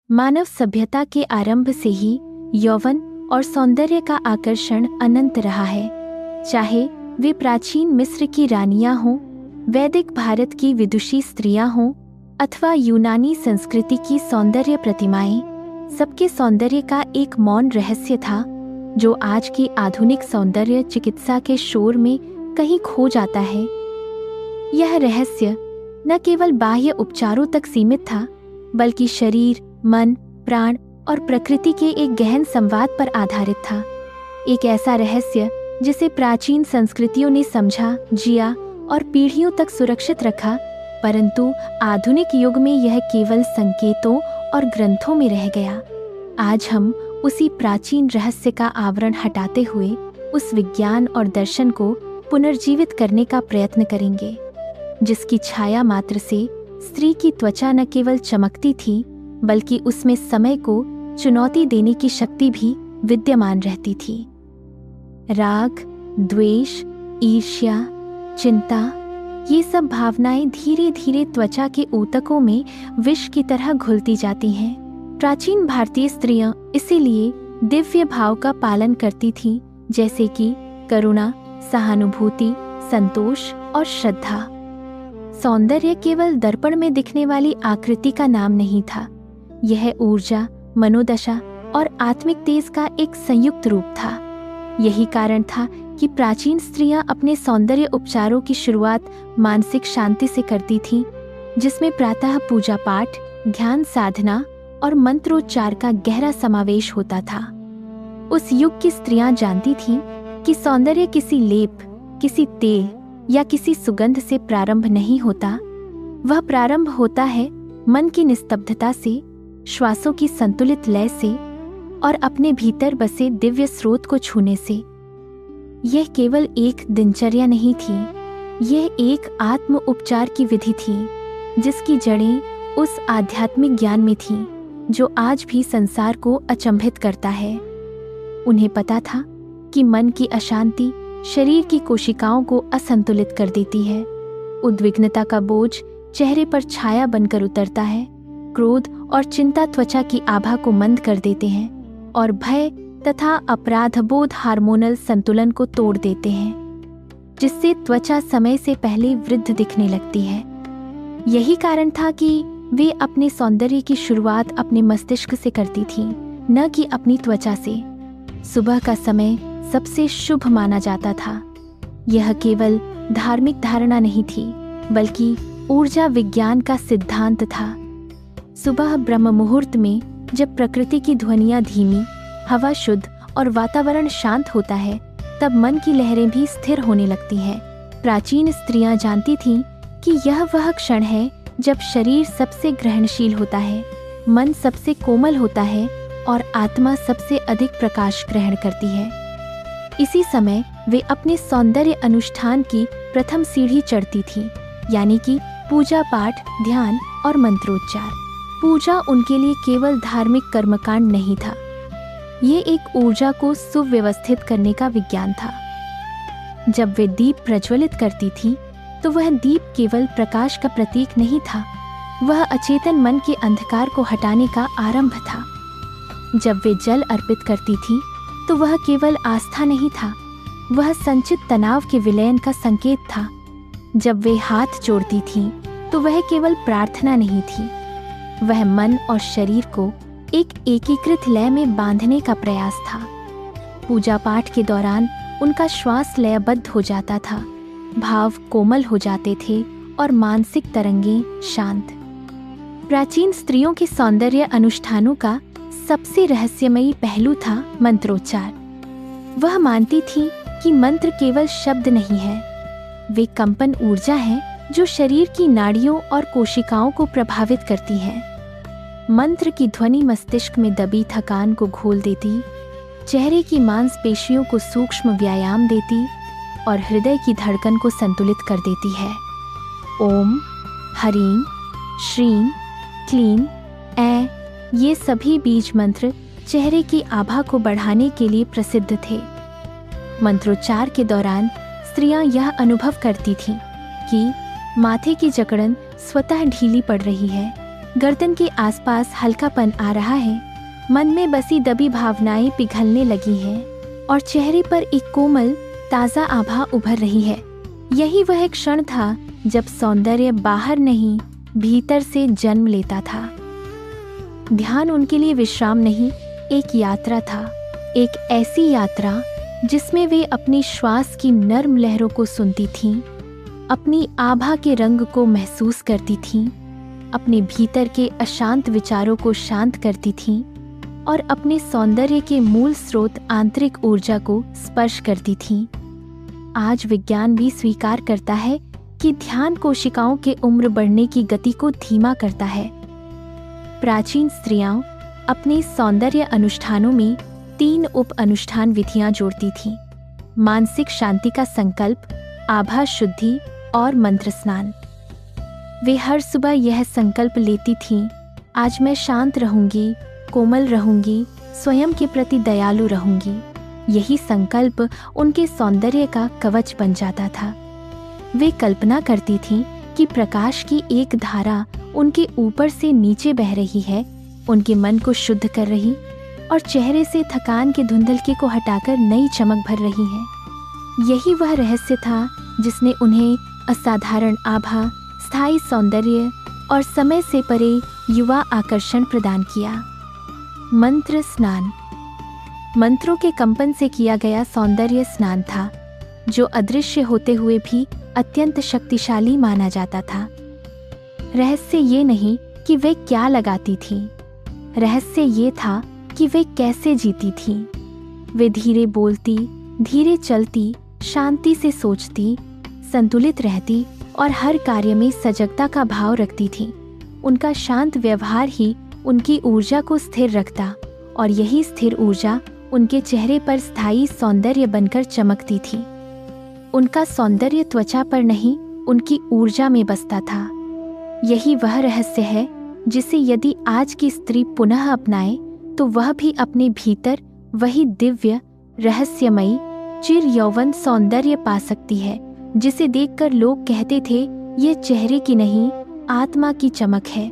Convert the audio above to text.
मानव सभ्यता के आरंभ से ही यौवन और सौंदर्य का आकर्षण अनंत रहा है। चाहे वे प्राचीन मिस्र की रानियां हों, वैदिक भारत की विदुषी स्त्रियां हों अथवा यूनानी संस्कृति की सौंदर्य प्रतिमाएं, सबके सौंदर्य का एक मौन रहस्य था जो आज की आधुनिक सौंदर्य चिकित्सा के शोर में कहीं खो जाता है। यह रहस्य न केवल बाह्य उपचारों तक सीमित था, बल्कि शरीर, मन, प्राण और प्रकृति के एक गहन संवाद पर आधारित था। एक ऐसा रहस्य जिसे प्राचीन संस्कृतियों ने समझा, जिया और पीढ़ियों तक सुरक्षित रखा, परंतु आधुनिक युग में यह केवल संकेतों और ग्रंथों में रह गया। आज हम उसी प्राचीन रहस्य का आवरण हटाते हुए उस विज्ञान और दर्शन को पुनर्जीवित करने का प्रयत्न करेंगे, जिसकी छाया मात्र से स्त्री की त्वचा न केवल चमकती थी, बल्कि उसमें समय को चुनौती देने की शक्ति भी विद्यमान रहती थी। राग, द्वेष, ईर्ष्या, चिंता, ये सब भावनाएं धीरे धीरे त्वचा के ऊतकों में विष की तरह घुलती जाती हैं। प्राचीन भारतीय स्त्रियां इसीलिए दिव्य भाव का पालन करती थीं, जैसे कि करुणा, सहानुभूति, संतोष और श्रद्धा। सौंदर्य केवल दर्पण में दिखने वाली आकृति का नाम नहीं था, यह ऊर्जा, मनोदशा और आत्मिक तेज का एक संयुक्त रूप था। यही कारण था कि प्राचीन स्त्रियां अपने सौंदर्य उपचारों की शुरुआत मानसिक शांति से करती थीं, जिसमें प्रातः पूजा पाठ, ध्यान साधना और मंत्रोच्चार का गहरा समावेश होता था। उस युग की स्त्रियां जानती थीं कि सौंदर्य किसी लेप, किसी तेल या किसी सुगंध से प्रारंभ नहीं होता। वह प्रारंभ होता है मन की निस्तब्धता से, श्वासों की संतुलित लय से और अपने भीतर बसे दिव्य स्रोत को छूने से। यह केवल एक दिनचर्या नहीं थी, यह एक आत्म उपचार की विधि थी, जिसकी जड़ें उस आध्यात्मिक ज्ञान में थीं जो आज भी संसार को अचंभित करता है। उन्हें पता था कि मन की अशांति शरीर की कोशिकाओं को असंतुलित कर देती है। उद्विग्नता का बोझ चेहरे पर छाया बनकर उतरता है, क्रोध और चिंता त्वचा की आभा को मंद कर देते हैं और भय तथा अपराध बोध हार्मोनल संतुलन को तोड़ देते हैं, जिससे त्वचा समय से पहले वृद्ध दिखने लगती है। यही कारण था कि वे अपने सौंदर्य की शुरुआत अपने मस्तिष्क से करती थीं, न कि अपनी त्वचा से। सुबह का समय सबसे शुभ माना जाता था। यह केवल धार्मिक धारणा नहीं थी, बल्कि ऊर्जा विज्ञान का सिद्धांत था। सुबह ब्रह्म मुहूर्त में जब प्रकृति की ध्वनियां धीमी, हवा शुद्ध और वातावरण शांत होता है, तब मन की लहरें भी स्थिर होने लगती हैं। प्राचीन स्त्रियां जानती थीं कि यह वह क्षण है जब शरीर सबसे ग्रहणशील होता है, मन सबसे कोमल होता है और आत्मा सबसे अधिक प्रकाश ग्रहण करती है। इसी समय वे अपने सौंदर्य अनुष्ठान की प्रथम सीढ़ी चढ़ती थीं, यानी कि पूजा पाठ, ध्यान और मंत्रोच्चार। पूजा उनके लिए केवल धार्मिक कर्मकांड नहीं था, ये एक ऊर्जा को सुव्यवस्थित करने का विज्ञान था। जब वे दीप प्रज्वलित करती थीं, तो वह दीप केवल प्रकाश का प्रतीक नहीं था, वह अचेतन मन के अंधकार को हटाने का आरंभ था। जब वे जल अर्पित करती थीं, तो वह केवल आस्था नहीं था, वह संचित तनाव के विलयन का संकेत था। जब वे हाथ जोड़ती थीं, तो वह केवल प्रार्थना नहीं थी, वह मन और शरीर को एक एकीकृत लय में बांधने का प्रयास था। पूजा पाठ के दौरान उनका श्वास लयबद्ध हो जाता था, भाव कोमल हो जाते थे और मानसिक तरंगें शांत। प्राचीन स्त्रियों के सौंदर्य अनुष्ठानों का सबसे रहस्यमयी पहलू था मंत्रोच्चार। वह मानती थी कि मंत्र केवल शब्द नहीं है, वे कंपन ऊर्जा है जो शरीर की नाड़ियों और कोशिकाओं को प्रभावित करती है। मंत्र की ध्वनि मस्तिष्क में दबी थकान को घोल देती, चेहरे की मांसपेशियों को सूक्ष्म व्यायाम देती और हृदय की धड़कन को संतुलित कर देती है। ओम, हरीं, श्रीं, क्लीं, ऐ, ये सभी बीज मंत्र चेहरे की आभा को बढ़ाने के लिए प्रसिद्ध थे। मंत्रोच्चार के दौरान स्त्रियां यह अनुभव करती थीं कि माथे की जकड़न स्वतः ढीली पड़ रही है, गर्दन के आसपास हल्कापन आ रहा है, मन में बसी दबी भावनाएं पिघलने लगी हैं और चेहरे पर एक कोमल ताज़ा आभा उभर रही है। यही वह क्षण था जब सौंदर्य बाहर नहीं, भीतर से जन्म लेता था। ध्यान उनके लिए विश्राम नहीं, एक यात्रा था, एक ऐसी यात्रा जिसमें वे अपनी श्वास की नर्म लहरों को सुनती थीं, अपनी आभा के रंग को महसूस करती थीं, अपने भीतर के अशांत विचारों को शांत करती थीं और अपने सौंदर्य के मूल स्रोत आंतरिक ऊर्जा को स्पर्श करती थीं। आज विज्ञान भी स्वीकार करता है कि ध्यान कोशिकाओं के उम्र बढ़ने की गति को धीमा करता है। प्राचीन स्त्रियां अपने सौंदर्य अनुष्ठानों में 3 उप अनुष्ठान विधियां जोड़ती थीं: मानसिक शांति का संकल्प, आभा शुद्धि और मंत्र स्नान। वे हर सुबह यह संकल्प लेती थीं, आज मैं शांत रहूंगी, कोमल रहूंगी, स्वयं के प्रति दयालु रहूंगी। यही संकल्प उनके सौंदर्य का कवच बन जाता था। वे कल्पना करती थीं कि प्रकाश की एक धारा उनके ऊपर से नीचे बह रही है, उनके मन को शुद्ध कर रही और चेहरे से थकान के धुंधलके को हटाकर नई चमक भर रही है। यही वह रहस्य था जिसने उन्हें असाधारण आभा, स्थायी सौंदर्य और समय से परे युवा आकर्षण प्रदान किया। मंत्र स्नान मंत्रों के कंपन से किया गया सौंदर्य स्नान था, जो अदृश्य होते हुए भी अत्यंत शक्तिशाली माना जाता था। रहस्य ये नहीं कि वे क्या लगाती थीं, रहस्य ये था कि वे कैसे जीती थीं। वे धीरे बोलती, धीरे चलती, शांति से सोचती, संतुलित रहती और हर कार्य में सजगता का भाव रखती थीं। उनका शांत व्यवहार ही उनकी ऊर्जा को स्थिर रखता और यही स्थिर ऊर्जा उनके चेहरे पर स्थायी सौंदर्य बनकर चमकती थी। उनका सौंदर्य त्वचा पर नहीं, उनकी ऊर्जा में बसता था। यही वह रहस्य है जिसे यदि आज की स्त्री पुनः अपनाए तो वह भी अपने भीतर वही दिव्य, रहस्यमयी, चिर यौवन सौंदर्य पा सकती है, जिसे देखकर लोग कहते थे, ये चेहरे की नहीं, आत्मा की चमक है।